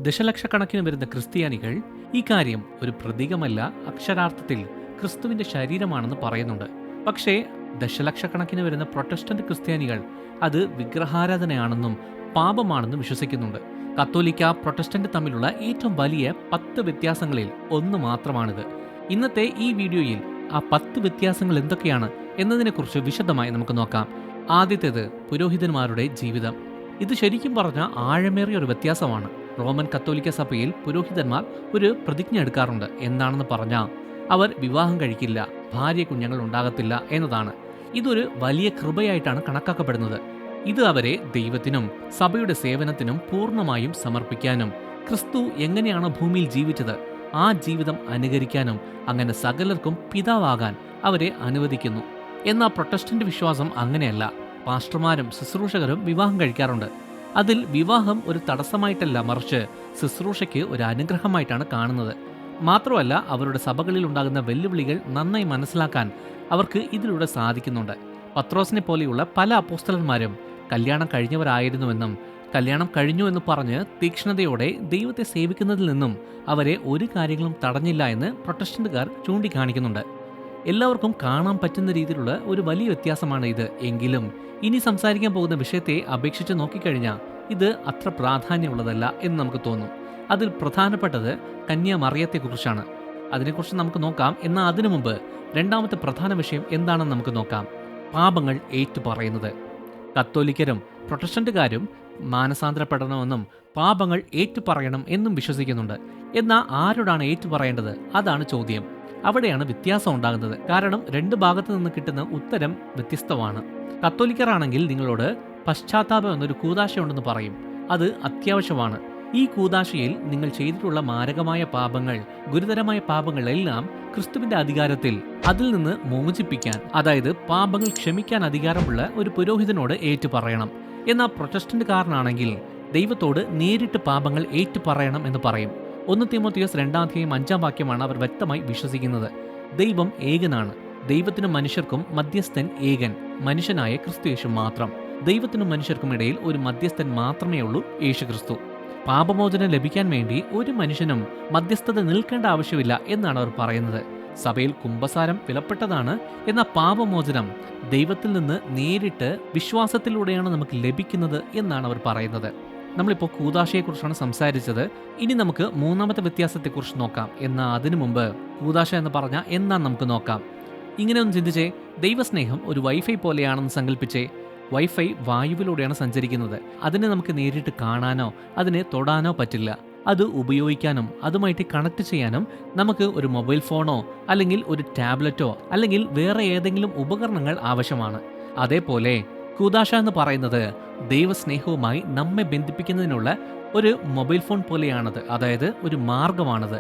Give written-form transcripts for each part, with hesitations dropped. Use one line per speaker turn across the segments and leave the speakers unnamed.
ദശലക്ഷക്കണക്കിന് വരുന്ന ക്രിസ്ത്യാനികൾ ഈ കാര്യം ഒരു പ്രതീകമല്ല, അക്ഷരാർത്ഥത്തിൽ ക്രിസ്തുവിന്റെ ശരീരമാണെന്ന് പറയുന്നുണ്ട്. പക്ഷേ ദശലക്ഷക്കണക്കിന് വരുന്ന പ്രൊട്ടസ്റ്റന്റ് ക്രിസ്ത്യാനികൾ അത് വിഗ്രഹാരാധനയാണെന്നും പാപമാണെന്നും വിശ്വസിക്കുന്നുണ്ട്. കത്തോലിക്ക, പ്രൊട്ടസ്റ്റന്റ് തമ്മിലുള്ള ഏറ്റവും വലിയ 10 വ്യത്യാസങ്ങളിൽ ഒന്ന് മാത്രമാണിത്. ഇന്നത്തെ ഈ വീഡിയോയിൽ ആ 10 വ്യത്യാസങ്ങൾ എന്തൊക്കെയാണ് എന്നതിനെക്കുറിച്ച് വിശദമായി നമുക്ക് നോക്കാം. ആദ്യത്തേത് പുരോഹിതന്മാരുടെ ജീവിതം. ഇത് ശരിക്കും പറഞ്ഞ ആഴമേറിയ ഒരു വ്യത്യാസമാണ്. റോമൻ കത്തോലിക്ക സഭയിൽ പുരോഹിതന്മാർ ഒരു പ്രതിജ്ഞ എടുക്കാറുണ്ട്. എന്താണെന്ന് പറഞ്ഞാൽ അവർ വിവാഹം കഴിക്കില്ല, ഭാര്യ കുഞ്ഞുങ്ങൾ ഉണ്ടാകത്തില്ല എന്നതാണ്. ഇതൊരു വലിയ കൃപയായിട്ടാണ് കണക്കാക്കപ്പെടുന്നത്. ഇത് അവരെ ദൈവത്തിനും സഭയുടെ സേവനത്തിനും പൂർണ്ണമായും സമർപ്പിക്കാനും ക്രിസ്തു എങ്ങനെയാണ് ഭൂമിയിൽ ജീവിച്ചത് ആ ജീവിതം അനുകരിക്കാനും അങ്ങനെ സകലർക്കും പിതാവാകാൻ അവരെ അനുവദിക്കുന്നു. എന്നാൽ പ്രൊട്ടസ്റ്റന്റ് വിശ്വാസം അങ്ങനെയല്ല. പാസ്റ്റർമാരും ശുശ്രൂഷകരും വിവാഹം കഴിക്കാറുണ്ട്. അതിൽ വിവാഹം ഒരു തടസ്സമായിട്ടല്ല, മറിച്ച് ശുശ്രൂഷയ്ക്ക് ഒരു അനുഗ്രഹമായിട്ടാണ് കാണുന്നത്. മാത്രമല്ല, അവരുടെ സഭകളിൽ ഉണ്ടാകുന്ന വെല്ലുവിളികൾ നന്നായി മനസ്സിലാക്കാൻ അവർക്ക് ഇതിലൂടെ സാധിക്കുന്നുണ്ട്. പത്രോസിനെ പോലെയുള്ള പല അപ്പോസ്തലന്മാരും കല്യാണം കഴിഞ്ഞവരായിരുന്നുവെന്നും കല്യാണം കഴിഞ്ഞു എന്ന് പറഞ്ഞ് തീക്ഷ്ണതയോടെ ദൈവത്തെ സേവിക്കുന്നതിൽ നിന്നും അവരെ ഒരു കാര്യങ്ങളും തടഞ്ഞില്ല എന്ന് പ്രൊട്ടസ്റ്റന്റുകാർ ചൂണ്ടിക്കാണിക്കുന്നുണ്ട്. എല്ലാവർക്കും കാണാൻ പറ്റുന്ന രീതിയിലുള്ള ഒരു വലിയ വ്യത്യാസമാണ് ഇത്. എങ്കിലും ഇനി സംസാരിക്കാൻ പോകുന്ന വിഷയത്തെ അപേക്ഷിച്ച് നോക്കിക്കഴിഞ്ഞാൽ ഇത് അത്ര പ്രാധാന്യമുള്ളതല്ല എന്ന് നമുക്ക് തോന്നും. അതിൽ പ്രധാനപ്പെട്ടത് കന്യാമറിയത്തെക്കുറിച്ചാണ്. അതിനെക്കുറിച്ച് നമുക്ക് നോക്കാം. എന്നാൽ അതിനു മുമ്പ് രണ്ടാമത്തെ പ്രധാന വിഷയം എന്താണെന്ന് നമുക്ക് നോക്കാം. പാപങ്ങൾ ഏറ്റുപറയുന്നത്. കത്തോലിക്കരും പ്രൊട്ടസ്റ്റന്റുകാരും മാനസാന്തരപ്പെടണമെന്നും പാപങ്ങൾ ഏറ്റുപറയണം എന്നും വിശ്വസിക്കുന്നുണ്ട്. എന്നാൽ ആരോടാണ് ഏറ്റുപറയേണ്ടത്? അതാണ് ചോദ്യം. അവിടെയാണ് വ്യത്യാസം ഉണ്ടാകുന്നത്. കാരണം രണ്ട് ഭാഗത്തു നിന്ന് കിട്ടുന്ന ഉത്തരം വ്യത്യസ്തമാണ്. കത്തോലിക്കറാണെങ്കിൽ നിങ്ങളോട് പശ്ചാത്താപം എന്നൊരു കൂദാശയുണ്ടെന്ന് പറയും. അത് അത്യാവശ്യമാണ്. ഈ കൂദാശയിൽ നിങ്ങൾ ചെയ്തിട്ടുള്ള മാരകമായ പാപങ്ങൾ, ഗുരുതരമായ പാപങ്ങൾ എല്ലാം ക്രിസ്തുവിന്റെ അധികാരത്തിൽ അതിൽ നിന്ന് മോചിപ്പിക്കാൻ, അതായത് പാപങ്ങൾ ക്ഷമിക്കാൻ അധികാരമുള്ള ഒരു പുരോഹിതനോട് ഏറ്റുപറയണം. എന്നാൽ പ്രൊട്ടസ്റ്റന്റുകാരനാണെങ്കിൽ ദൈവത്തോട് നേരിട്ട് പാപങ്ങൾ ഏറ്റുപറയണം എന്ന് പറയും. 1 തീമോഥെയോസ് 2:5 അവർ വ്യക്തമായി വിശ്വസിക്കുന്നത്. ദൈവം ഏകനാണ്. ദൈവത്തിനും മനുഷ്യർക്കും മധ്യസ്ഥൻ ഏകൻ, മനുഷ്യനായ ക്രിസ്തുയേശു മാത്രം. ദൈവത്തിനും മനുഷ്യർക്കും ഇടയിൽ ഒരു മധ്യസ്ഥൻ മാത്രമേ ഉള്ളൂ, യേശുക്രിസ്തു. പാപമോചനം ലഭിക്കാൻ വേണ്ടി ഒരു മനുഷ്യനും മധ്യസ്ഥത നിൽക്കേണ്ട ആവശ്യമില്ല എന്നാണ് അവർ പറയുന്നത്. സഭയിൽ കുമ്പസാരം വിലപ്പെട്ടതാണ്. എന്നാൽ പാപമോചനം ദൈവത്തിൽ നിന്ന് നേരിട്ട് വിശ്വാസത്തിലൂടെയാണ് നമുക്ക് ലഭിക്കുന്നത് എന്നാണ് അവർ പറയുന്നത്. നമ്മളിപ്പോൾ കൂദാശയെക്കുറിച്ചാണ് സംസാരിച്ചത്. ഇനി നമുക്ക് മൂന്നാമത്തെ വ്യത്യാസത്തെക്കുറിച്ച് നോക്കാം. എന്നാൽ അതിനു മുമ്പ് കൂദാശ എന്ന് പറഞ്ഞാൽ എന്താണെന്ന് നമുക്ക് നോക്കാം. ഇങ്ങനെ ഒന്ന് ചിന്തിച്ചേ. ദൈവസ്നേഹം ഒരു വൈഫൈ പോലെയാണെന്ന് സങ്കല്പിച്ചേ. വൈഫൈ വായുവിലൂടെയാണ് സഞ്ചരിക്കുന്നത്. അതിനെ നമുക്ക് നേരിട്ട് കാണാനോ അതിനെ തൊടാനോ പറ്റില്ല. അത് ഉപയോഗിക്കാനും അതുമായിട്ട് കണക്ട് ചെയ്യാനും നമുക്ക് ഒരു മൊബൈൽ ഫോണോ അല്ലെങ്കിൽ ഒരു ടാബ്ലറ്റോ അല്ലെങ്കിൽ വേറെ ഏതെങ്കിലും ഉപകരണങ്ങൾ ആവശ്യമാണ്. അതേപോലെ കൂദാശ എന്ന് പറയുന്നത് ദൈവസ്നേഹവുമായി നമ്മെ ബന്ധിപ്പിക്കുന്നതിനുള്ള ഒരു മൊബൈൽ ഫോൺ പോലെയാണത്. അതായത് ഒരു മാർഗമാണത്.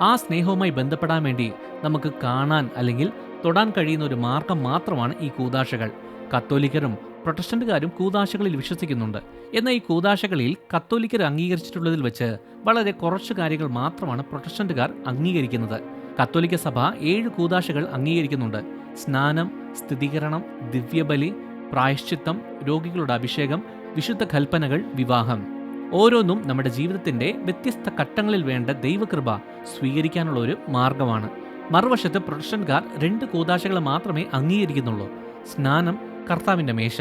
ആ സ്നേഹവുമായി ബന്ധപ്പെടാൻ വേണ്ടി നമുക്ക് കാണാൻ അല്ലെങ്കിൽ തൊടാൻ കഴിയുന്ന ഒരു മാർഗം മാത്രമാണ് ഈ കൂദാശകൾ. കത്തോലിക്കരും പ്രൊട്ടസ്റ്റന്റുകാരും കൂദാശകളിൽ വിശ്വസിക്കുന്നുണ്ട്. എന്നാൽ ഈ കൂദാശകളിൽ കത്തോലിക്കർ അംഗീകരിച്ചിട്ടുള്ളതിൽ വെച്ച് വളരെ കുറച്ച് കാര്യങ്ങൾ മാത്രമാണ് പ്രൊട്ടസ്റ്റന്റുകാർ അംഗീകരിക്കുന്നത്. കത്തോലിക്ക സഭ 7 കൂദാശകൾ അംഗീകരിക്കുന്നുണ്ട്. സ്നാനം, സ്ഥിരീകരണം, ദിവ്യബലി, പ്രായശ്ചിത്തം, രോഗികളുടെ അഭിഷേകം, വിശുദ്ധ കൽപ്പനകൾ, വിവാഹം. ഓരോന്നും നമ്മുടെ ജീവിതത്തിന്റെ വ്യത്യസ്ത ഘട്ടങ്ങളിൽ വേണ്ട ദൈവകൃപ സ്വീകരിക്കാനുള്ള ഒരു മാർഗമാണ്. മറുവശത്ത് പ്രൊട്ടസ്റ്റന്റുകാർ 2 കൂദാശകൾ മാത്രമേ അംഗീകരിക്കുന്നുള്ളൂ. സ്നാനം, കർത്താവിന്റെ മേശ.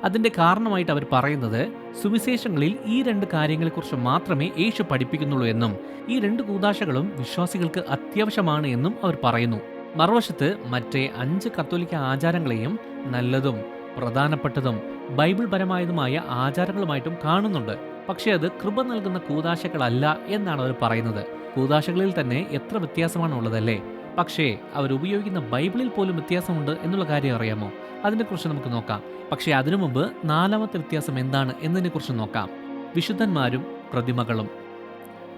അതിന്റെ കാരണമായിട്ട് അവർ പറയുന്നത് സുവിശേഷങ്ങളിൽ ഈ 2 കാര്യങ്ങളെക്കുറിച്ച് മാത്രമേ യേശു പഠിപ്പിക്കുന്നുള്ളൂ എന്നും ഈ 2 കൂദാശകളും വിശ്വാസികൾക്ക് അത്യാവശ്യമാണ് എന്നും അവർ പറയുന്നു. മറുവശത്ത് മറ്റേ 5 കത്തോലിക്ക ആചാരങ്ങളെയും നല്ലതും പ്രധാനപ്പെട്ടതും ബൈബിൾ പരമായതുമായ ആചാരങ്ങളുമായിട്ടും കാണുന്നുണ്ട്. പക്ഷേ അത് കൃപ നൽകുന്ന കൂദാശകളല്ല എന്നാണ് അവർ പറയുന്നത്. കൂദാശകളിൽ തന്നെ എത്ര വ്യത്യാസമാണ് ഉള്ളതല്ലേ. പക്ഷേ അവർ ഉപയോഗിക്കുന്ന ബൈബിളിൽ പോലും വ്യത്യാസമുണ്ട് എന്നുള്ള കാര്യം അറിയാമോ? അതിനെക്കുറിച്ച് നമുക്ക് നോക്കാം. പക്ഷേ അതിനു മുമ്പ് നാലാമത്തെ വ്യത്യാസം എന്താണ് എന്നതിനെക്കുറിച്ച് നോക്കാം. വിശുദ്ധന്മാരും പ്രതിമകളും.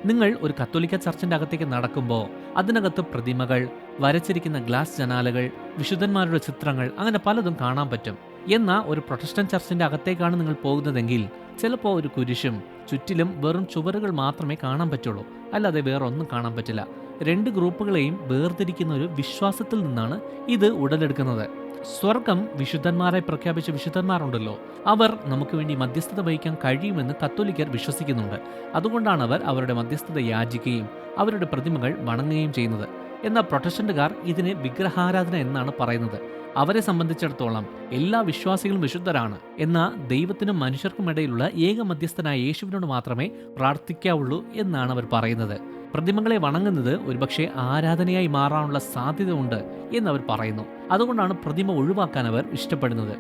നിങ്ങൾ ഒരു കത്തോലിക്ക ചർച്ചിന്റെ അകത്തേക്ക് നടക്കുമ്പോൾ അതിനകത്ത് പ്രതിമകൾ, വരച്ചിരിക്കുന്ന ഗ്ലാസ് ജനാലകൾ, വിശുദ്ധന്മാരുടെ ചിത്രങ്ങൾ, അങ്ങനെ പലതും കാണാൻ പറ്റും. എന്നാൽ ഒരു പ്രൊട്ടസ്റ്റന്റ് ചർച്ചിന്റെ അകത്തേക്കാണ് നിങ്ങൾ പോകുന്നതെങ്കിൽ ചിലപ്പോൾ ഒരു കുരിശും ചുറ്റിലും വെറും ചുവരുകൾ മാത്രമേ കാണാൻ പറ്റുള്ളൂ. അല്ലാതെ വേറെ ഒന്നും കാണാൻ പറ്റില്ല. 2 ഗ്രൂപ്പുകളെയും വേർതിരിക്കുന്ന ഒരു വിശ്വാസത്തിൽ നിന്നാണ് ഇത് ഉടലെടുക്കുന്നത്. സ്വർഗം വിശുദ്ധന്മാരായി പ്രഖ്യാപിച്ച വിശുദ്ധന്മാരുണ്ടല്ലോ, അവർ നമുക്ക് വേണ്ടി മധ്യസ്ഥത വഹിക്കാൻ കഴിയുമെന്ന് കത്തോലിക്കർ വിശ്വസിക്കുന്നുണ്ട്. അതുകൊണ്ടാണ് അവർ അവരുടെ മധ്യസ്ഥത യാചിക്കുകയും അവരുടെ പ്രതിമകൾ വണങ്ങുകയും ചെയ്യുന്നത്. എന്നാൽ പ്രൊട്ടസ്റ്റന്റുകാർ ഇതിനെ വിഗ്രഹാരാധന എന്നാണ് പറയുന്നത്. അവരെ സംബന്ധിച്ചിടത്തോളം എല്ലാ വിശ്വാസികളും വിശുദ്ധരാണ്. എന്നാൽ ദൈവത്തിനും മനുഷ്യർക്കും ഇടയിലുള്ള ഏക മധ്യസ്ഥനായ യേശുവിനോട് മാത്രമേ പ്രാർത്ഥിക്കാവുള്ളൂ എന്നാണ് അവർ പറയുന്നത്. പ്രതിമകളെ വണങ്ങുന്നത് ഒരുപക്ഷെ ആരാധനയായി മാറാനുള്ള സാധ്യത ഉണ്ട് എന്നവർ പറയുന്നു. അതുകൊണ്ടാണ് പ്രതിമ ഒഴിവാക്കാൻ അവർ ഇഷ്ടപ്പെടുന്നത്.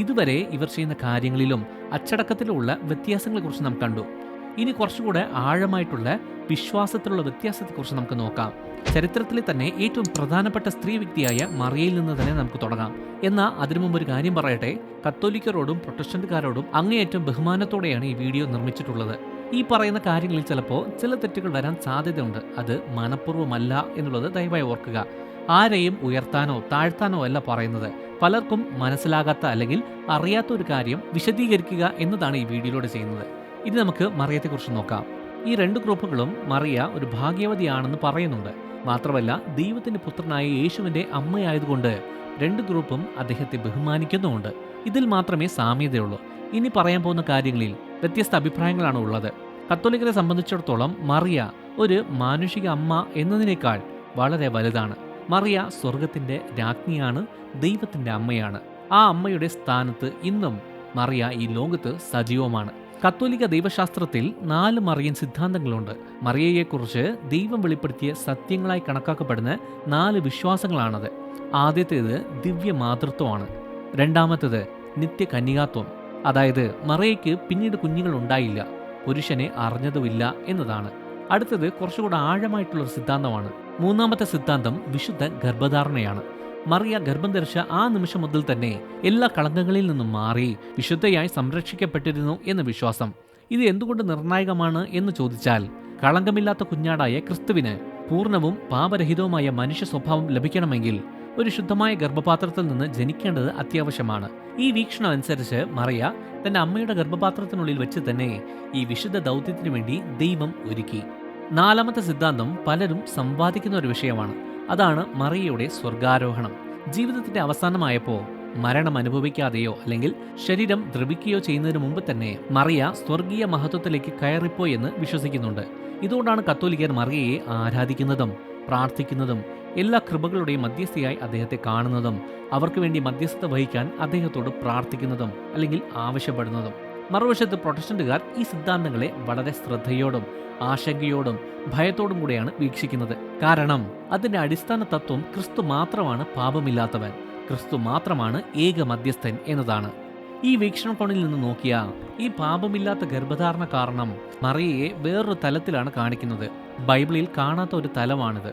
ഇതുവരെ ഇവർ ചെയ്യുന്ന കാര്യങ്ങളിലും അച്ചടക്കത്തിലുള്ള വ്യത്യാസങ്ങളെക്കുറിച്ച് നാം കണ്ടു. ഇനി കുറച്ചുകൂടെ ആഴമായിട്ടുള്ള വിശ്വാസത്തിലുള്ള വ്യത്യാസത്തെക്കുറിച്ച് നമുക്ക് നോക്കാം. ചരിത്രത്തിലെ തന്നെ ഏറ്റവും പ്രധാനപ്പെട്ട സ്ത്രീ വ്യക്തിയായ മറിയയിൽ നിന്ന് തന്നെ നമുക്ക് തുടങ്ങാം. എന്നാൽ അതിനു മുമ്പ് ഒരു കാര്യം പറയട്ടെ. കത്തോലിക്കരോടും പ്രൊട്ടസ്റ്റന്റുകാരോടും അങ്ങേയറ്റം ബഹുമാനത്തോടെയാണ് ഈ വീഡിയോ നിർമ്മിച്ചിട്ടുള്ളത്. ഈ പറയുന്ന കാര്യങ്ങളിൽ ചിലപ്പോൾ ചില തെറ്റുകൾ വരാൻ സാധ്യതയുണ്ട്. അത് മനഃപൂർവ്വമല്ല എന്നുള്ളത് ദയവായി ഓർക്കുക. ആരെയും ഉയർത്താനോ താഴ്ത്താനോ അല്ല പറയുന്നത്. പലർക്കും മനസ്സിലാകാത്ത അല്ലെങ്കിൽ അറിയാത്ത ഒരു കാര്യം വിശദീകരിക്കുക എന്നതാണ് ഈ വീഡിയോയിലൂടെ ചെയ്യുന്നത്. ഇനി നമുക്ക് മറിയത്തെക്കുറിച്ച് നോക്കാം. ഈ രണ്ട് ഗ്രൂപ്പുകളും മറിയ ഒരു ഭാഗ്യവതിയാണെന്ന് പറയുന്നുണ്ട്. മാത്രമല്ല ദൈവത്തിന്റെ പുത്രനായ യേശുവിന്റെ അമ്മയായതുകൊണ്ട് രണ്ട് ഗ്രൂപ്പും അദ്ദേഹത്തെ ബഹുമാനിക്കുന്നുമുണ്ട്. ഇതിൽ മാത്രമേ സാമ്യതയുള്ളൂ. ഇനി പറയാൻ പോകുന്ന കാര്യങ്ങളിൽ വ്യത്യസ്ത അഭിപ്രായങ്ങളാണ് ഉള്ളത്. കത്തോലിക്കരെ സംബന്ധിച്ചിടത്തോളം മറിയ ഒരു മാനുഷിക അമ്മ എന്നതിനേക്കാൾ വളരെ വലുതാണ്. മറിയ സ്വർഗത്തിന്റെ രാജ്ഞിയാണ്, ദൈവത്തിന്റെ അമ്മയാണ്. ആ അമ്മയുടെ സ്ഥാനത്ത് ഇന്നും മറിയ ഈ ലോകത്ത് സജീവമാണ്. കത്തോലിക്ക ദൈവശാസ്ത്രത്തിൽ 4 മറിയൻ സിദ്ധാന്തങ്ങളുണ്ട്. മറിയയെക്കുറിച്ച് ദൈവം വെളിപ്പെടുത്തിയ സത്യങ്ങളായി കണക്കാക്കപ്പെടുന്ന 4 വിശ്വാസങ്ങളാണത്. ആദ്യത്തേത് ദിവ്യ മാതൃത്വമാണ്. രണ്ടാമത്തേത് നിത്യകന്യകാത്വം, അതായത് മറിയയ്ക്ക് പിന്നീട് കുഞ്ഞുങ്ങൾ ഉണ്ടായില്ല, പുരുഷനെ അറിഞ്ഞതുമില്ല എന്നതാണ്. അടുത്തത് കുറച്ചുകൂടെ ആഴമായിട്ടുള്ള ഒരു സിദ്ധാന്തമാണ്. മൂന്നാമത്തെ സിദ്ധാന്തം വിശുദ്ധ ഗർഭധാരണയാണ്. മറിയ ഗർഭം ധരിച്ച ആ നിമിഷം മുതൽ തന്നെ എല്ലാ കളങ്കങ്ങളിൽ നിന്നും മാറി വിശുദ്ധയായി സംരക്ഷിക്കപ്പെട്ടിരുന്നു എന്ന വിശ്വാസം. ഇത് എന്തുകൊണ്ട് നിർണായകമാണ് എന്ന് ചോദിച്ചാൽ, കളങ്കമില്ലാത്ത കുഞ്ഞാടായ ക്രിസ്തുവിന് പൂർണ്ണവും പാപരഹിതവുമായ മനുഷ്യ സ്വഭാവം ലഭിക്കണമെങ്കിൽ ഒരു ശുദ്ധമായ ഗർഭപാത്രത്തിൽ നിന്ന് ജനിക്കേണ്ടത് അത്യാവശ്യമാണ്. ഈ വീക്ഷണം അനുസരിച്ച് മറിയ തന്റെ അമ്മയുടെ ഗർഭപാത്രത്തിനുള്ളിൽ വെച്ച് തന്നെ ഈ വിശുദ്ധ ദൗത്യത്തിനു വേണ്ടി ദൈവം ഒരുക്കി. നാലാമത്തെ സിദ്ധാന്തം പലരും സംവാദിക്കുന്ന ഒരു വിഷയമാണ്. അതാണ് മറിയയുടെ സ്വർഗാരോഹണം. ജീവിതത്തിന്റെ അവസാനമായപ്പോൾ മരണം അനുഭവിക്കാതെയോ അല്ലെങ്കിൽ ശരീരം ദ്രവിക്കുകയോ ചെയ്യുന്നതിന് മുമ്പ് തന്നെ മറിയ സ്വർഗീയ മഹത്വത്തിലേക്ക് കയറിപ്പോയി എന്ന് വിശ്വസിക്കുന്നുണ്ട്. ഇതുകൊണ്ടാണ് കത്തോലിക്കർ മറിയയെ ആരാധിക്കുന്നതും പ്രാർത്ഥിക്കുന്നതും എല്ലാ കൃപകളുടെയും മധ്യസ്ഥയായി അദ്ദേഹത്തെ കാണുന്നതും അവർക്ക് വേണ്ടി മധ്യസ്ഥത വഹിക്കാൻ അദ്ദേഹത്തോട് പ്രാർത്ഥിക്കുന്നതും അല്ലെങ്കിൽ ആവശ്യപ്പെടുന്നതും. മറുവശത്ത് പ്രൊട്ടസ്റ്റന്റുകാർ ഈ സിദ്ധാന്തങ്ങളെ വളരെ ശ്രദ്ധയോടും ആശങ്കയോടും ഭയത്തോടും കൂടെയാണ് വീക്ഷിക്കുന്നത്. കാരണം അതിന്റെ അടിസ്ഥാന തത്വം ക്രിസ്തു മാത്രമാണ് പാപമില്ലാത്തവൻ, ക്രിസ്തു മാത്രമാണ് ഏക മധ്യസ്ഥൻ എന്നതാണ്. ഈ വീക്ഷണകോണിൽ നിന്ന് നോക്കിയാൽ ഈ പാപമില്ലാത്ത ഗർഭധാരണ കാരണം മറിയയെ വേറൊരു തലത്തിലാണ് കാണിക്കുന്നത്. ബൈബിളിൽ കാണാത്ത ഒരു തലമാണിത്.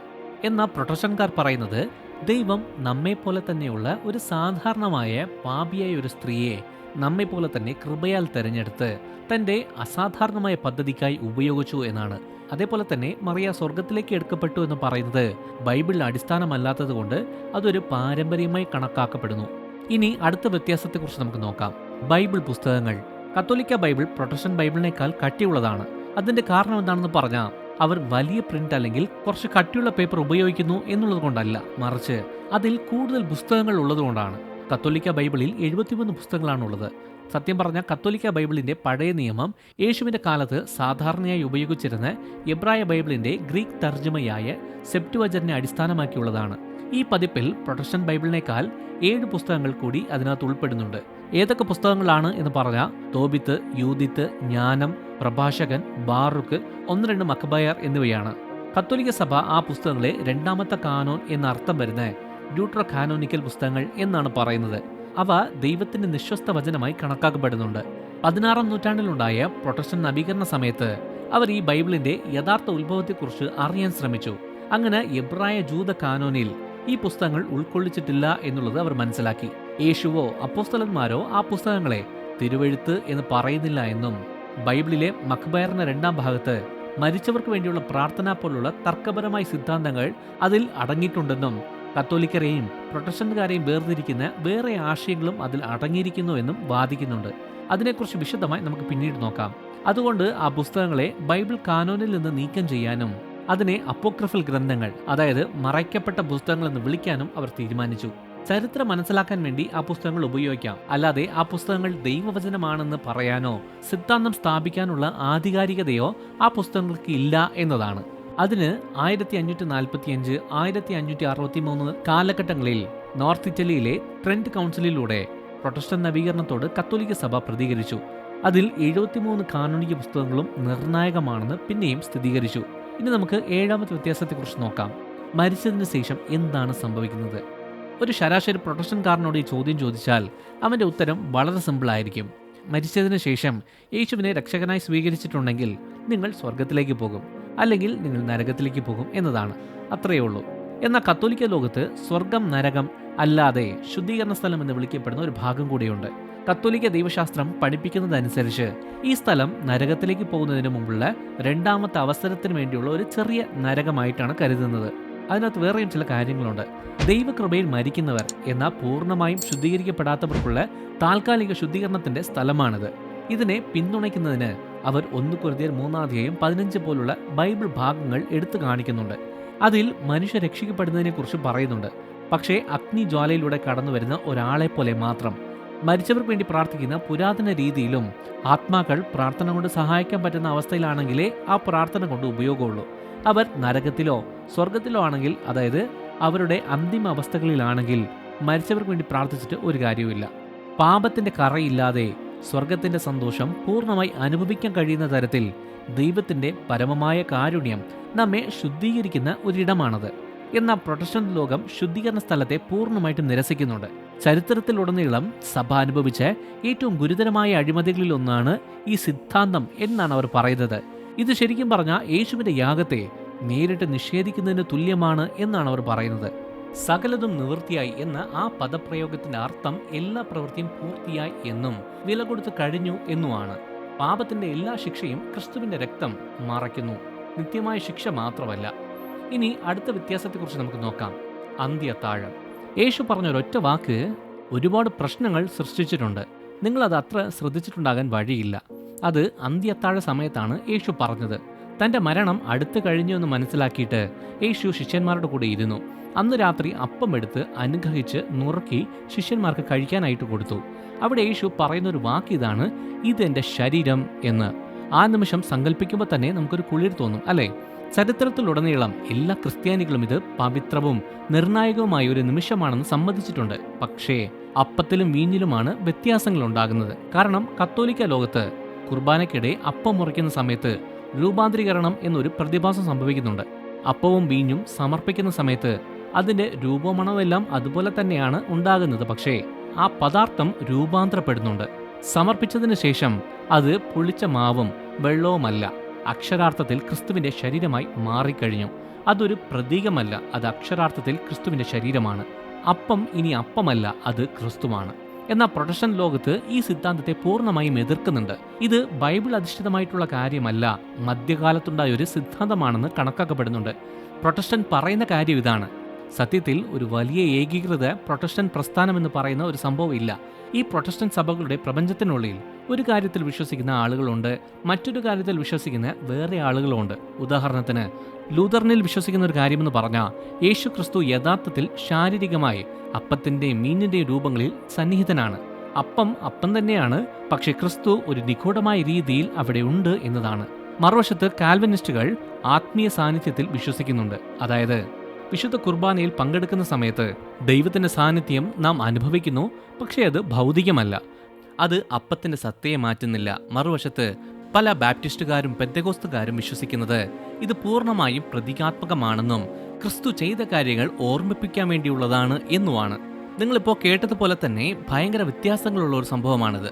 എന്നാൽ പ്രൊട്ടസ്റ്റന്റുകാർ പറയുന്നത് ദൈവം നമ്മെപ്പോലെ തന്നെയുള്ള ഒരു സാധാരണമായ പാപിയായ ഒരു സ്ത്രീയെ നമ്മെപ്പോലെ തന്നെ കൃപയാൽ തെരഞ്ഞെടുത്ത് തന്റെ അസാധാരണമായ പദ്ധതിക്കായി ഉപയോഗിച്ചു എന്നാണ്. അതേപോലെ തന്നെ മറിയ സ്വർഗത്തിലേക്ക് എടുക്കപ്പെട്ടു എന്ന് പറയുന്നത് ബൈബിളിൽ അടിസ്ഥാനമല്ലാത്തത് കൊണ്ട് അതൊരു പാരമ്പര്യമായി കണക്കാക്കപ്പെടുന്നു. ഇനി അടുത്ത വ്യത്യാസത്തെക്കുറിച്ച് നമുക്ക് നോക്കാം. ബൈബിൾ പുസ്തകങ്ങൾ. കത്തോലിക്ക ബൈബിൾ പ്രൊട്ടസ്റ്റന്റ് ബൈബിളിനേക്കാൾ കട്ടിയുള്ളതാണ്. അതിന്റെ കാരണം എന്താണെന്ന് പറഞ്ഞാൽ അവർ വലിയ പ്രിന്റ് അല്ലെങ്കിൽ കുറച്ച് കട്ടിയുള്ള പേപ്പർ ഉപയോഗിക്കുന്നു എന്നുള്ളത് കൊണ്ടല്ല, മറിച്ച് അതിൽ കൂടുതൽ പുസ്തകങ്ങൾ ഉള്ളതുകൊണ്ടാണ്. കത്തോലിക്ക ബൈബിളിൽ 73 പുസ്തകങ്ങളാണുള്ളത്. സത്യം പറഞ്ഞാൽ കത്തോലിക്ക ബൈബിളിന്റെ പഴയ നിയമം യേശുവിന്റെ കാലത്ത് സാധാരണയായി ഉപയോഗിച്ചിരുന്ന എബ്രായ ബൈബിളിന്റെ ഗ്രീക്ക് തർജ്ജമയായ സെപ്റ്റുവജന്റിനെ അടിസ്ഥാനമാക്കിയുള്ളതാണ്. ഈ പതിപ്പിൽ പ്രൊട്ടസ്റ്റന്റ് ബൈബിളിനേക്കാൾ 7 പുസ്തകങ്ങൾ കൂടി അതിനകത്ത് ഉൾപ്പെടുന്നുണ്ട്. ഏതൊക്കെ പുസ്തകങ്ങളാണ് എന്ന് പറഞ്ഞാൽ തോബിത്ത്, യൂദിത്ത്, ജ്ഞാനം, പ്രഭാഷകൻ, ബാറുക്ക്, 1-2 മക്കബായർ എന്നിവയാണ്. കത്തോലിക്ക സഭ ആ പുസ്തകങ്ങളെ രണ്ടാമത്തെ കാനോൻ എന്ന അർത്ഥം വരുന്ന ഡ്യൂട്രോ കാനോനിക്കൽ പുസ്തകങ്ങൾ എന്നാണ് പറയുന്നത്. അവ ദൈവത്തിന്റെ നിശ്വസ്ത വചനമായി കണക്കാക്കപ്പെടുന്നുണ്ട്. 16-ാം നൂറ്റാണ്ടിലുണ്ടായ പ്രൊട്ടസ്റ്റന്റ് നവീകരണ സമയത്ത് അവർ ഈ ബൈബിളിന്റെ യഥാർത്ഥ ഉത്ഭവത്തെക്കുറിച്ച് അറിയാൻ ശ്രമിച്ചു. അങ്ങനെ എബ്രായ ജൂത കാനോനിൽ ഈ പുസ്തകങ്ങൾ ഉൾക്കൊള്ളിച്ചിട്ടില്ല എന്നുള്ളത് അവർ മനസ്സിലാക്കി. യേശുവോ അപ്പോസ്തലന്മാരോ ആ പുസ്തകങ്ങളെ തിരുവെഴുത്ത് എന്ന് പറയുന്നില്ല എന്നും ബൈബിളിലെ മക്ബയറിന്റെ 2-ാം ഭാഗത്ത് മരിച്ചവർക്ക് വേണ്ടിയുള്ള പ്രാർത്ഥന പോലുള്ള തർക്കപരമായ സിദ്ധാന്തങ്ങൾ അതിൽ അടങ്ങിയിട്ടുണ്ടെന്നും കത്തോലിക്കരെയും പ്രൊട്ടസ്റ്റന്റുകാരെയും വേർതിരിക്കുന്ന വേറെ ആശയങ്ങളും അതിൽ അടങ്ങിയിരിക്കുന്നു എന്നും വാദിക്കുന്നുണ്ട്. അതിനെക്കുറിച്ച് വിശദമായി നമുക്ക് പിന്നീട് നോക്കാം. അതുകൊണ്ട് ആ പുസ്തകങ്ങളെ ബൈബിൾ കാനോനിൽ നിന്ന് നീക്കം ചെയ്യാനും അതിനെ അപ്പോക്രിഫൽ ഗ്രന്ഥങ്ങൾ, അതായത് മറയ്ക്കപ്പെട്ട പുസ്തകങ്ങൾ എന്ന് വിളിക്കാനും അവർ തീരുമാനിച്ചു. ചരിത്രം മനസ്സിലാക്കാൻ വേണ്ടി ആ പുസ്തകങ്ങൾ ഉപയോഗിക്കാം, അല്ലാതെ ആ പുസ്തകങ്ങൾ ദൈവവചനമാണെന്ന് പറയാനോ സിദ്ധാന്തം സ്ഥാപിക്കാനുള്ള ആധികാരികതയോ ആ പുസ്തകങ്ങൾക്ക് ഇല്ല എന്നതാണ്. അതിന് 1545, 1563 കാലഘട്ടങ്ങളിൽ നോർത്ത് ഇറ്റലിയിലെ ട്രെന്റ് കൗൺസിലിലൂടെ പ്രൊട്ടസ്റ്റന്റ് നവീകരണത്തോട് കത്തോലിക്ക സഭ പ്രതികരിച്ചു. അതിൽ 73 കാനോനിക പുസ്തകങ്ങളും നിർണായകമാണെന്ന് പിന്നെയും സ്ഥിരീകരിച്ചു. ഇനി നമുക്ക് 7ാമത്തെ വ്യത്യാസത്തെക്കുറിച്ച് നോക്കാം. മരിച്ചതിന് ശേഷം എന്താണ് സംഭവിക്കുന്നത്? ഒരു ശരാശരി പ്രൊട്ടസ്റ്റന്റുകാരനോട് ഈ ചോദ്യം ചോദിച്ചാൽ അവൻ്റെ ഉത്തരം വളരെ സിമ്പിളായിരിക്കും. മരിച്ചതിന് ശേഷം യേശുവിനെ രക്ഷകനായി സ്വീകരിച്ചിട്ടുണ്ടെങ്കിൽ നിങ്ങൾ സ്വർഗത്തിലേക്ക് പോകും, അല്ലെങ്കിൽ നിങ്ങൾ നരകത്തിലേക്ക് പോകും എന്നതാണ്. അത്രയേ ഉള്ളൂ. എന്നാൽ കത്തോലിക്ക ലോകത്ത് സ്വർഗം, നരകം അല്ലാതെ ശുദ്ധീകരണ സ്ഥലം എന്ന് വിളിക്കപ്പെടുന്ന ഒരു ഭാഗം കൂടിയുണ്ട്. കത്തോലിക്ക ദൈവശാസ്ത്രം പഠിപ്പിക്കുന്നതനുസരിച്ച് ഈ സ്ഥലം നരകത്തിലേക്ക് പോകുന്നതിന് മുമ്പുള്ള 2ാമത്തെ അവസരത്തിന് വേണ്ടിയുള്ള ഒരു ചെറിയ നരകമായിട്ടാണ് കരുതുന്നത്. അതിനകത്ത് വേറെയും ചില കാര്യങ്ങളുണ്ട്. ദൈവകൃപയിൽ മരിക്കുന്നവർ എന്നാൽ പൂർണ്ണമായും ശുദ്ധീകരിക്കപ്പെടാത്തവർക്കുള്ള താൽക്കാലിക ശുദ്ധീകരണത്തിന്റെ സ്ഥലമാണിത്. ഇതിനെ പിന്തുണയ്ക്കുന്നതിന് അവർ 1 കൊരിന്ത്യർ 3:15 പോലുള്ള ബൈബിൾ ഭാഗങ്ങൾ എടുത്തു കാണിക്കുന്നുണ്ട്. അതിൽ മനുഷ്യ രക്ഷിക്കപ്പെടുന്നതിനെക്കുറിച്ച് പറയുന്നുണ്ട്. പക്ഷേ അഗ്നിജ്വാലയിലൂടെ കടന്നു വരുന്ന ഒരാളെ പോലെ മാത്രം. മരിച്ചവർക്ക് വേണ്ടി പ്രാർത്ഥിക്കുന്ന പുരാതന രീതിയിലും ആത്മാക്കൾ പ്രാർത്ഥന കൊണ്ട് സഹായിക്കാൻ പറ്റുന്ന അവസ്ഥയിലാണെങ്കിലേ ആ പ്രാർത്ഥന കൊണ്ട് ഉപയോഗമുള്ളൂ. അവർ നരകത്തിലോ സ്വർഗത്തിലോ ആണെങ്കിൽ, അതായത് അവരുടെ അന്തിമ അവസ്ഥകളിലാണെങ്കിൽ മരിച്ചവർക്ക് വേണ്ടി പ്രാർത്ഥിച്ചിട്ട് ഒരു കാര്യവുമില്ല. പാപത്തിന്റെ കറയില്ലാതെ സ്വർഗത്തിന്റെ സന്തോഷം പൂർണ്ണമായി അനുഭവിക്കാൻ കഴിയുന്ന തരത്തിൽ ദൈവത്തിന്റെ പരമമായ കാരുണ്യം നമ്മെ ശുദ്ധീകരിക്കുന്ന ഒരിടമാണത്. എന്നാൽ പ്രൊട്ടസ്റ്റന്റ് ലോകം ശുദ്ധീകരണ സ്ഥലത്തെ പൂർണ്ണമായിട്ടും നിരസിക്കുന്നുണ്ട്. ചരിത്രത്തിലുടനീളം സഭ അനുഭവിച്ച ഏറ്റവും ഗുരുതരമായ അഴിമതികളിൽ ഒന്നാണ് ഈ സിദ്ധാന്തം എന്നാണ് അവർ പറയുന്നത്. ഇത് ശരിക്കും പറഞ്ഞാൽ യേശുവിന്റെ യാഗത്തെ നേരിട്ട് നിഷേധിക്കുന്നതിന് തുല്യമാണ് എന്നാണ് അവർ പറയുന്നത്. സകലതും നിവൃത്തിയായി എന്ന ആ പദപ്രയോഗത്തിന്റെ അർത്ഥം എല്ലാ പ്രവൃത്തിയും പൂർത്തിയായി എന്നും വില കൊടുത്തു കഴിഞ്ഞു എന്നുമാണ്. പാപത്തിന്റെ എല്ലാ ശിക്ഷയും ക്രിസ്തുവിന്റെ രക്തം മറയ്ക്കുന്നു, നിത്യമായ ശിക്ഷ മാത്രമല്ല. ഇനി അടുത്ത വ്യത്യാസത്തെക്കുറിച്ച് നമുക്ക് നോക്കാം. അന്ത്യത്താഴം. യേശു പറഞ്ഞൊരൊറ്റ വാക്ക് ഒരുപാട് പ്രശ്നങ്ങൾ സൃഷ്ടിച്ചിട്ടുണ്ട്. നിങ്ങളത് അത്ര ശ്രദ്ധിച്ചിട്ടുണ്ടാകാൻ വഴിയില്ല. അത് അന്ത്യത്താഴ സമയത്താണ് യേശു പറഞ്ഞത്. തൻ്റെ മരണം അടുത്തു കഴിഞ്ഞു എന്ന് മനസ്സിലാക്കിയിട്ട് യേശു ശിഷ്യന്മാരുടെ കൂടെ ഇരുന്നു. അന്ന് രാത്രി അപ്പം എടുത്ത് അനുഗ്രഹിച്ച് നുറുക്കി ശിഷ്യന്മാർക്ക് കഴിക്കാനായിട്ട് കൊടുത്തു. അവിടെ യേശു പറയുന്നൊരു വാക്ക് ഇതാണ്: ഇതെൻ്റെ ശരീരം എന്ന്. ആ നിമിഷം സങ്കല്പിക്കുമ്പോൾ തന്നെ നമുക്കൊരു കുളിർ തോന്നും, അല്ലേ? ചരിത്രത്തിലുടനീളം എല്ലാ ക്രിസ്ത്യാനികളും ഇത് പവിത്രവും നിർണായകവുമായ ഒരു നിമിഷമാണെന്ന് സമ്മതിച്ചിട്ടുണ്ട്. പക്ഷേ അപ്പത്തിലും വീഞ്ഞിലുമാണ് വ്യത്യാസങ്ങൾ ഉണ്ടാകുന്നത്. കാരണം കത്തോലിക്ക ലോകത്ത് കുർബാനയ്ക്കിടെ അപ്പം മുറിക്കുന്ന സമയത്ത് രൂപാന്തരീകരണം എന്നൊരു പ്രതിഭാസം സംഭവിക്കുന്നുണ്ട്. അപ്പവും വീഞ്ഞും സമർപ്പിക്കുന്ന സമയത്ത് അതിൻ്റെ രൂപമണമെല്ലാം അതുപോലെ തന്നെയാണ് ഉണ്ടാകുന്നത്. പക്ഷേ ആ പദാർത്ഥം രൂപാന്തരപ്പെടുന്നുണ്ട്. സമർപ്പിച്ചതിന് ശേഷം അത് പുളിച്ച മാവും വെള്ളവുമല്ല, അക്ഷരാർത്ഥത്തിൽ ക്രിസ്തുവിന്റെ ശരീരമായി മാറിക്കഴിഞ്ഞു. അതൊരു പ്രതീകമല്ല, അത് അക്ഷരാർത്ഥത്തിൽ ക്രിസ്തുവിന്റെ ശരീരമാണ്. അപ്പം ഇനി അപ്പമല്ല, അത് ക്രിസ്തുവാണ്. എന്നാൽ പ്രൊട്ടസ്റ്റന്റ് ലോകത്ത് ഈ സിദ്ധാന്തത്തെ പൂർണ്ണമായും എതിർക്കുന്നുണ്ട്. ഇത് ബൈബിൾ അധിഷ്ഠിതമായിട്ടുള്ള കാര്യമല്ല, മധ്യകാലത്തുണ്ടായ ഒരു സിദ്ധാന്തമാണെന്ന് കണക്കാക്കപ്പെടുന്നുണ്ട്. പ്രൊട്ടസ്റ്റന്റ് പറയുന്ന കാര്യം ഇതാണ്: സത്യത്തിൽ ഒരു വലിയ ഏകീകൃത പ്രൊട്ടസ്റ്റന്റ് പ്രസ്ഥാനം എന്ന് പറയുന്ന ഒരു സംഭവം ഇല്ല. ഈ പ്രൊട്ടസ്റ്റന്റ് സഭകളുടെ പ്രപഞ്ചത്തിനുള്ളിൽ ഒരു കാര്യത്തിൽ വിശ്വസിക്കുന്ന ആളുകളുണ്ട്, മറ്റൊരു കാര്യത്തിൽ വിശ്വസിക്കുന്ന വേറെ ആളുകളുണ്ട്. ഉദാഹരണത്തിന്, ലൂതറിനിൽ വിശ്വസിക്കുന്ന ഒരു കാര്യമെന്ന് പറഞ്ഞാൽ യേശു ക്രിസ്തു യഥാർത്ഥത്തിൽ ശാരീരികമായി അപ്പത്തിൻ്റെയും മീനിൻ്റെയും രൂപങ്ങളിൽ സന്നിഹിതനാണ്. അപ്പം അപ്പം തന്നെയാണ്, പക്ഷേ ക്രിസ്തു ഒരു നിഗൂഢമായ രീതിയിൽ അവിടെ ഉണ്ട് എന്നതാണ്. മറുവശത്ത് കാൽവിനിസ്റ്റുകൾ ആത്മീയ സാന്നിധ്യത്തിൽ വിശ്വസിക്കുന്നുണ്ട്. അതായത് വിശുദ്ധ കുർബാനയിൽ പങ്കെടുക്കുന്ന സമയത്ത് ദൈവത്തിൻ്റെ സാന്നിധ്യം നാം അനുഭവിക്കുന്നു, പക്ഷേ അത് ഭൗതികമല്ല. അത് അപ്പത്തിൻ്റെ സത്തയെ മാറ്റുന്നില്ല. മറുവശത്ത് പല ബാപ്റ്റിസ്റ്റുകാരും പെന്തക്കോസ്തുകാരും വിശ്വസിക്കുന്നത് ഇത് പൂർണ്ണമായും പ്രതീകാത്മകമാണെന്നും ക്രിസ്തു ചെയ്ത കാര്യങ്ങൾ ഓർമ്മിപ്പിക്കാൻ വേണ്ടിയുള്ളതാണ് എന്നുമാണ്. നിങ്ങളിപ്പോൾ കേട്ടതുപോലെ തന്നെ ഭയങ്കര വ്യത്യാസങ്ങളുള്ള ഒരു സംഭവമാണിത്.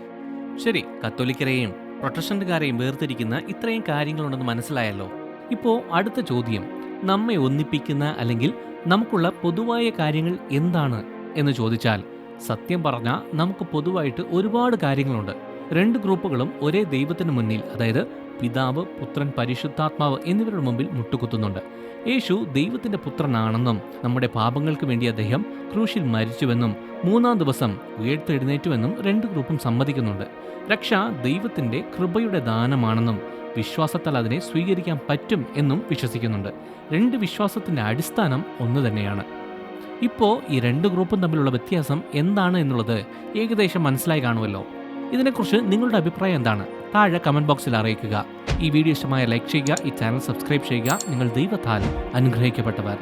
ശരി, കത്തോലിക്കരെയും പ്രൊട്ടസ്റ്റന്റുകാരെയും വേർതിരിക്കുന്ന ഇത്രയും കാര്യങ്ങളുണ്ടെന്ന് മനസ്സിലായല്ലോ. ഇപ്പോൾ അടുത്ത ചോദ്യം, നമ്മെ ഒന്നിപ്പിക്കുന്ന അല്ലെങ്കിൽ നമുക്കുള്ള പൊതുവായ കാര്യങ്ങൾ എന്താണ് എന്ന് ചോദിച്ചാൽ, സത്യം പറഞ്ഞാൽ നമുക്ക് പൊതുവായിട്ട് ഒരുപാട് കാര്യങ്ങളുണ്ട്. 2 ഗ്രൂപ്പുകളും ഒരേ ദൈവത്തിന് മുന്നിൽ, അതായത് പിതാവ്, പുത്രൻ, പരിശുദ്ധാത്മാവ് എന്നിവരുടെ മുമ്പിൽ മുട്ടുകുത്തുന്നുണ്ട്. യേശു ദൈവത്തിന്റെ പുത്രനാണെന്നും നമ്മുടെ പാപങ്ങൾക്ക് വേണ്ടി അദ്ദേഹം ക്രൂശിൽ മരിച്ചുവെന്നും 3-ാം ദിവസം ഉയർത്തെഴുന്നേറ്റുവെന്നും 2 ഗ്രൂപ്പും സമ്മതിക്കുന്നുണ്ട്. രക്ഷ ദൈവത്തിന്റെ കൃപയുടെ ദാനമാണെന്നും വിശ്വാസത്താൽ അതിനെ സ്വീകരിക്കാൻ പറ്റും എന്നും വിശ്വസിക്കുന്നുണ്ട്. 2 വിശ്വാസത്തിന്റെ അടിസ്ഥാനം ഒന്ന് തന്നെയാണ്. ഇപ്പോൾ ഈ രണ്ട് ഗ്രൂപ്പും തമ്മിലുള്ള വ്യത്യാസം എന്താണ് എന്നുള്ളത് ഏകദേശം മനസ്സിലായി കാണുമല്ലോ. ഇതിനെക്കുറിച്ച് നിങ്ങളുടെ അഭിപ്രായം എന്താണ്? താഴെ കമന്റ് ബോക്സിൽ അറിയിക്കുക. ഈ വീഡിയോ ഇഷ്ടമായ ലൈക്ക് ചെയ്യുക, ഈ ചാനൽ സബ്സ്ക്രൈബ് ചെയ്യുക. നിങ്ങൾ ദൈവത്താൽ അനുഗ്രഹിക്കപ്പെട്ടവർ.